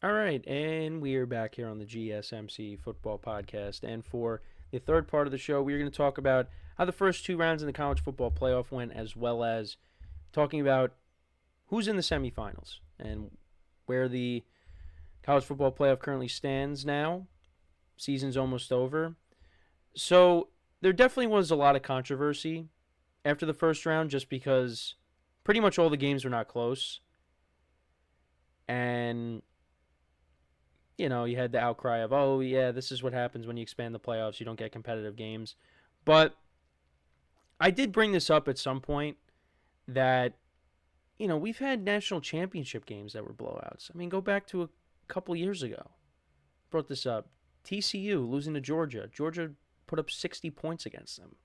All right, and we are back here on the GSMC Football Podcast. And for the third part of the show, we're going to talk about how the first two rounds in the college football playoff went, as well as talking about who's in the semifinals and where the college football playoff currently stands now. Season's almost over. So there definitely was a lot of controversy after the first round just because pretty much all the games were not close. And you had the outcry of, oh, yeah, this is what happens when you expand the playoffs. You don't get competitive games. But I did bring this up at some point that, we've had national championship games that were blowouts. I mean, go back to a couple years ago. Brought this up. TCU losing to Georgia. Georgia put up 60 points against them.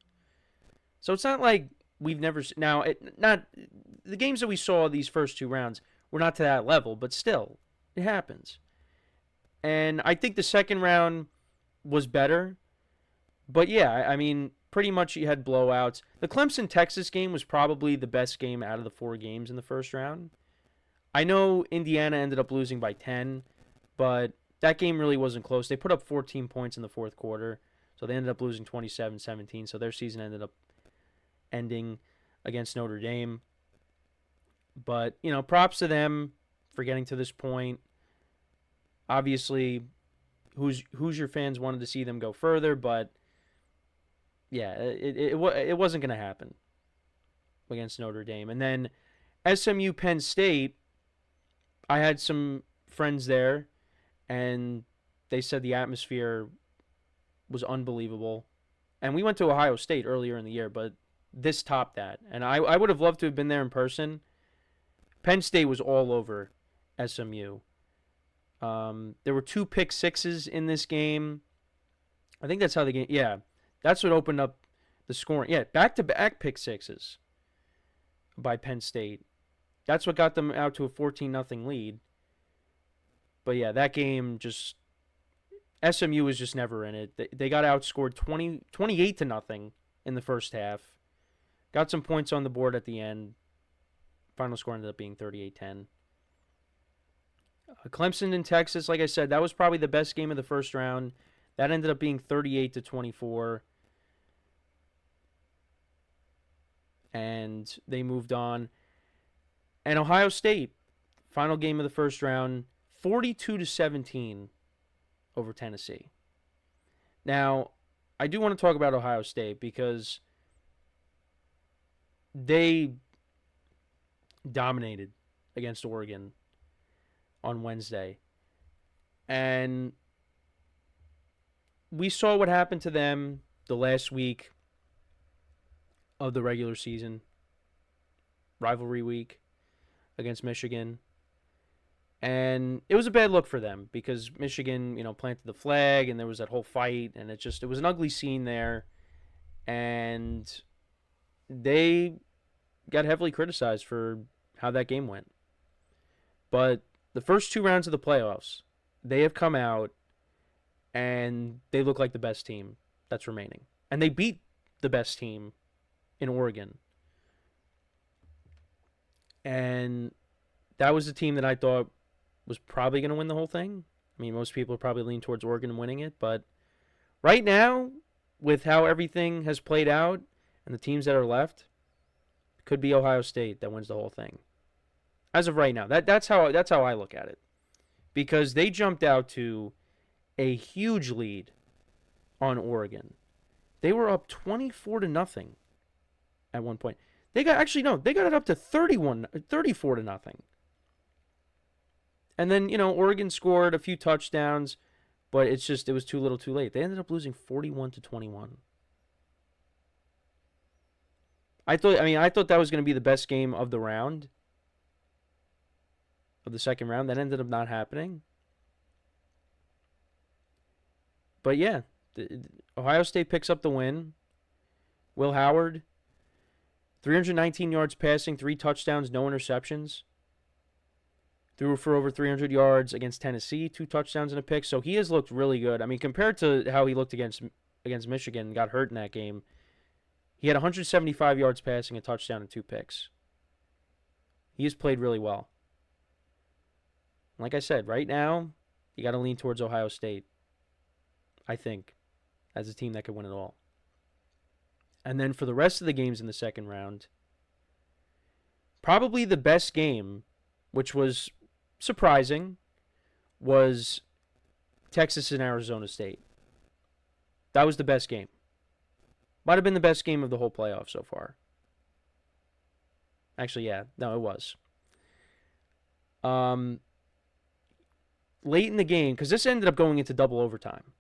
So it's not like we've never... Now, the games that we saw these first two rounds were not to that level, but still, it happens. And I think the second round was better. But yeah, I mean, pretty much you had blowouts. The Clemson-Texas game was probably the best game out of the four games in the first round. I know Indiana ended up losing by 10, but that game really wasn't close. They put up 14 points in the fourth quarter, so they ended up losing 27-17. So their season ended up ending against Notre Dame. But, props to them for getting to this point. Obviously, Hoosier fans wanted to see them go further, but yeah, it wasn't going to happen against Notre Dame. And then SMU Penn State, I had some friends there, and they said the atmosphere was unbelievable. And we went to Ohio State earlier in the year, but this topped that. And I would have loved to have been there in person. Penn State was all over SMU. There were 2 pick sixes in this game. I think that's how the game... Yeah, that's what opened up the scoring. Yeah, back-to-back pick sixes by Penn State. That's what got them out to a 14-0 lead. But yeah, that game just... SMU was just never in it. They got outscored 28-0 in the first half. Got some points on the board at the end. Final score ended up being 38-10. Clemson and Texas, like I said, that was probably the best game of the first round. That ended up being 38-24. And they moved on. And Ohio State, final game of the first round, 42-17 over Tennessee. Now, I do want to talk about Ohio State because they dominated against Oregon on Wednesday. And we saw what happened to them the last week of the regular season, rivalry week against Michigan. And it was a bad look for them because Michigan, planted the flag and there was that whole fight and it was an ugly scene there. And they got heavily criticized for how that game went. But the first two rounds of the playoffs, they have come out and they look like the best team that's remaining. And they beat the best team in Oregon. And that was the team that I thought was probably going to win the whole thing. I mean, most people probably lean towards Oregon winning it. But right now, with how everything has played out and the teams that are left, it could be Ohio State that wins the whole thing. As of right now, that's how I look at it, because they jumped out to a huge lead on Oregon. They were up 24-0 at one point. They got it up to 34-0. And then, Oregon scored a few touchdowns, but it was too little, too late. They ended up losing 41-21. I thought that was going to be the best game of the round. Of the second round. That ended up not happening. But yeah, Ohio State picks up the win. Will Howard, 319 yards passing, 3 touchdowns, no interceptions. Threw for over 300 yards against Tennessee, 2 touchdowns and a pick. So he has looked really good. I mean, compared to how he looked against Michigan, got hurt in that game, he had 175 yards passing, a touchdown, and 2 picks. He has played really well. Like I said, right now, you got to lean towards Ohio State, I think, as a team that could win it all. And then for the rest of the games in the second round, probably the best game, which was surprising, was Texas and Arizona State. That was the best game. Might have been the best game of the whole playoff so far. Actually, yeah. No, it was. Late in the game, because this ended up going into double overtime.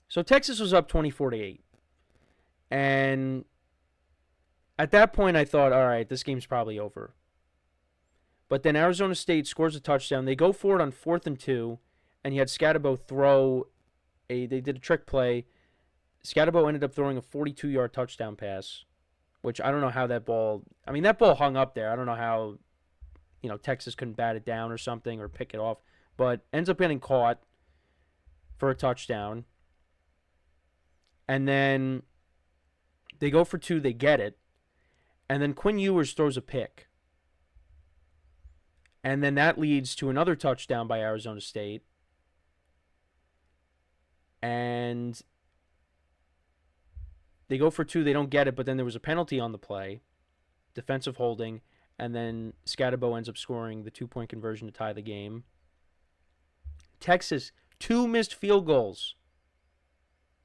So Texas was up 24-8. And at that point, I thought, all right, this game's probably over. But then Arizona State scores a touchdown. They go for it on 4th and 2, and you had Scatabo throw they did a trick play. Scatabo ended up throwing a 42-yard touchdown pass, which I don't know how that ball hung up there. I don't know how, Texas couldn't bat it down or something or pick it off, but ends up getting caught for a touchdown. And then they go for 2, they get it. And then Quinn Ewers throws a pick. And then that leads to another touchdown by Arizona State. And they go for 2, they don't get it, but then there was a penalty on the play, defensive holding, and then Scatabo ends up scoring the 2-point conversion to tie the game. Texas, 2 missed field goals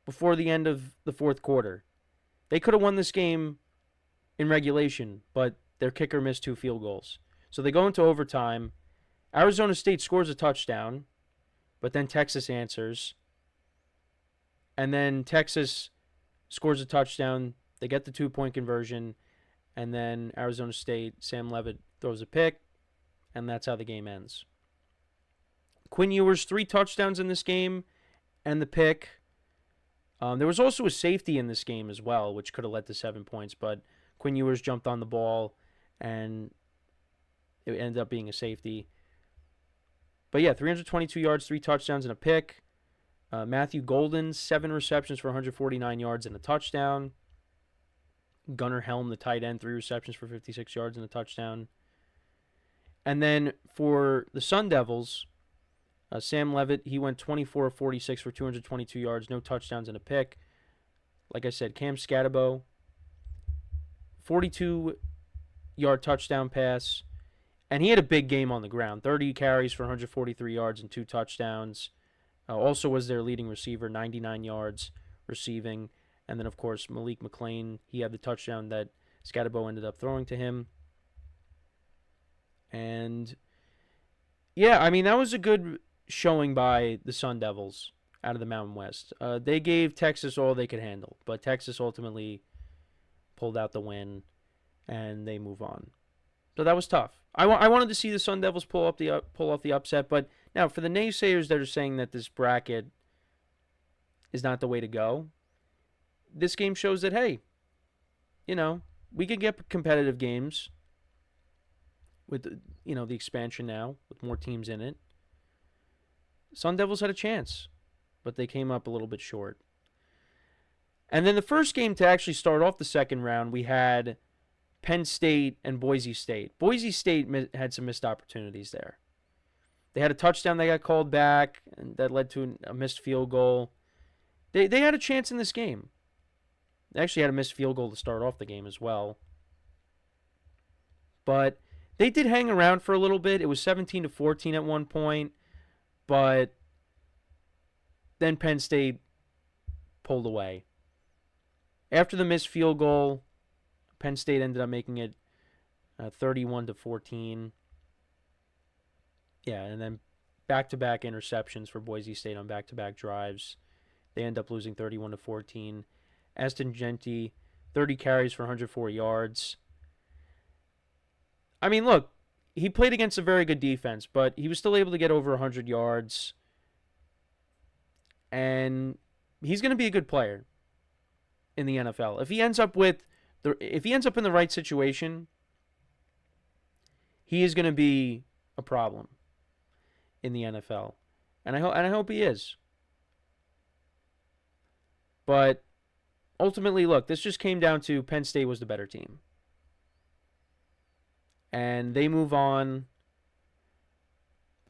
before the end of the fourth quarter. They could have won this game in regulation, but their kicker missed 2 field goals. So they go into overtime. Arizona State scores a touchdown, but then Texas answers. And then Texas scores a touchdown. They get the 2-point conversion. And then Arizona State, Sam Levitt throws a pick. And that's how the game ends. Quinn Ewers, 3 touchdowns in this game and the pick. There was also a safety in this game as well, which could have led to 7 points. But Quinn Ewers jumped on the ball, and it ended up being a safety. But yeah, 322 yards, 3 touchdowns, and a pick. Matthew Golden, 7 receptions for 149 yards and a touchdown. Gunnar Helm, the tight end, 3 receptions for 56 yards and a touchdown. And then for the Sun Devils, Sam Levitt, he went 24 of 46 for 222 yards, no touchdowns and a pick. Like I said, Cam Scatabo, 42-yard touchdown pass. And he had a big game on the ground, 30 carries for 143 yards and 2 touchdowns. Also was their leading receiver, 99 yards receiving. And then, of course, Malik McClain, he had the touchdown that Scatabo ended up throwing to him. And, yeah, I mean, that was a good showing by the Sun Devils out of the Mountain West. They gave Texas all they could handle, but Texas ultimately pulled out the win, and they move on. So that was tough. I wanted to see the Sun Devils pull off the upset, but now for the naysayers that are saying that this bracket is not the way to go, this game shows that, hey, we could get competitive games with the expansion now with more teams in it. Sun Devils had a chance, but they came up a little bit short. And then the first game to actually start off the second round, we had Penn State and Boise State. Boise State had some missed opportunities there. They had a touchdown that got called back, and that led to a missed field goal. They had a chance in this game. They actually had a missed field goal to start off the game as well. But they did hang around for a little bit. It was 17-14 at one point, but then Penn State pulled away. After the missed field goal, Penn State ended up making it 31-14. Yeah, and then back-to-back interceptions for Boise State on back-to-back drives. They end up losing 31-14. Aston Genty, 30 carries for 104 yards. I mean, look, he played against a very good defense, but he was still able to get over 100 yards. And he's going to be a good player in the NFL. If he ends up in the right situation, he is going to be a problem in the NFL. And I hope he is. But ultimately, look, this just came down to Penn State was the better team. And they move on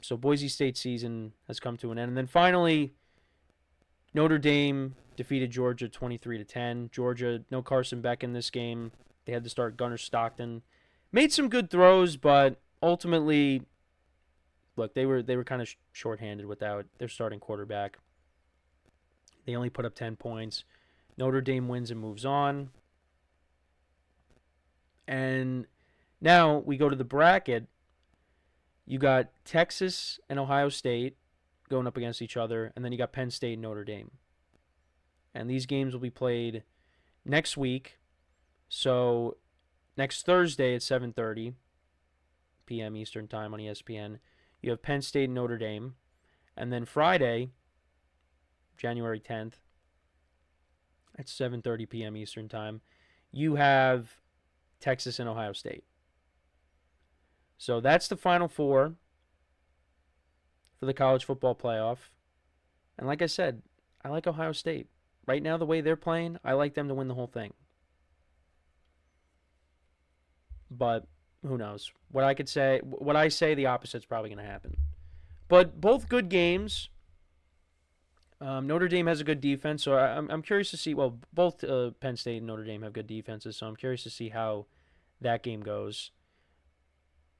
So Boise State season has come to an end. And then finally, Notre Dame defeated Georgia 23-10. Georgia, no Carson Beck in this game. They had to start Gunnar Stockton. Made some good throws, but ultimately, look, they were kind of shorthanded without their starting quarterback. They only put up 10 points. Notre Dame wins and moves on. And now we go to the bracket. You got Texas and Ohio State going up against each other, and then you got Penn State and Notre Dame. And these games will be played next week. So next Thursday at 7:30 p.m. Eastern Time on ESPN, you have Penn State and Notre Dame. And then Friday, January 10th, at 7:30 p.m. Eastern Time, you have Texas and Ohio State. So that's the Final Four for the college football playoff. And like I said, I like Ohio State. Right now, the way they're playing, I like them to win the whole thing. But who knows? What I say, the opposite's probably going to happen. But both good games. Notre Dame has a good defense, so I'm curious to see. Well, both Penn State and Notre Dame have good defenses, so I'm curious to see how that game goes.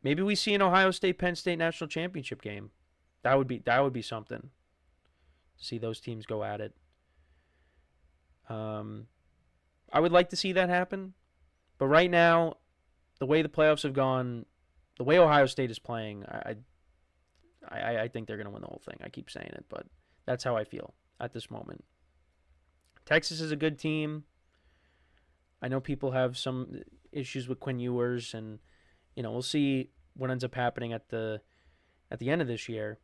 Maybe we see an Ohio State-Penn State national championship game. That would be something. To see those teams go at it. I would like to see that happen, but right now, the way the playoffs have gone, the way Ohio State is playing, I think they're going to win the whole thing. I keep saying it, but that's how I feel at this moment. Texas is a good team. I know people have some issues with Quinn Ewers, and we'll see what ends up happening at the end of this year,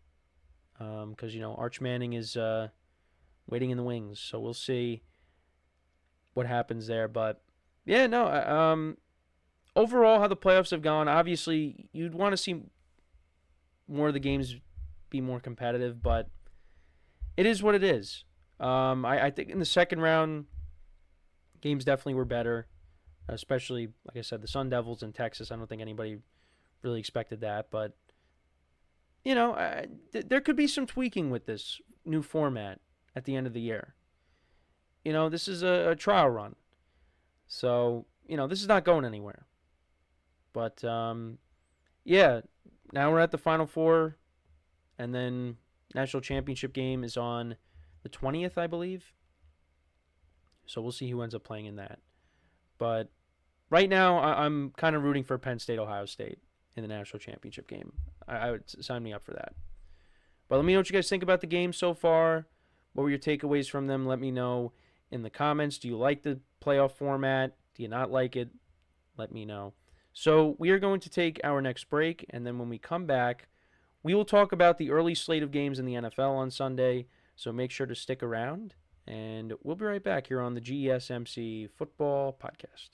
because Arch Manning is waiting in the wings, so we'll see what happens there. But yeah, no. Overall, how the playoffs have gone, obviously you'd want to see more of the games be more competitive, but it is what it is. I think in the second round, games definitely were better, especially, like I said, the Sun Devils in Texas. I don't think anybody really expected that, but there could be some tweaking with this new format at the end of the year. This is a trial run, so this is not going anywhere. But yeah, now we're at the Final Four, and then national championship game is on the 20th, I believe. So we'll see who ends up playing in that. But right now, I'm kind of rooting for Penn State, Ohio State in the national championship game. I would sign me up for that. But let me know what you guys think about the game so far. What were your takeaways from them? Let me know in the comments. Do you like the playoff format? Do you not like it? Let me know. So we are going to take our next break, and then when we come back, we will talk about the early slate of games in the NFL on Sunday. So make sure to stick around, and we'll be right back here on the GSMC Football Podcast.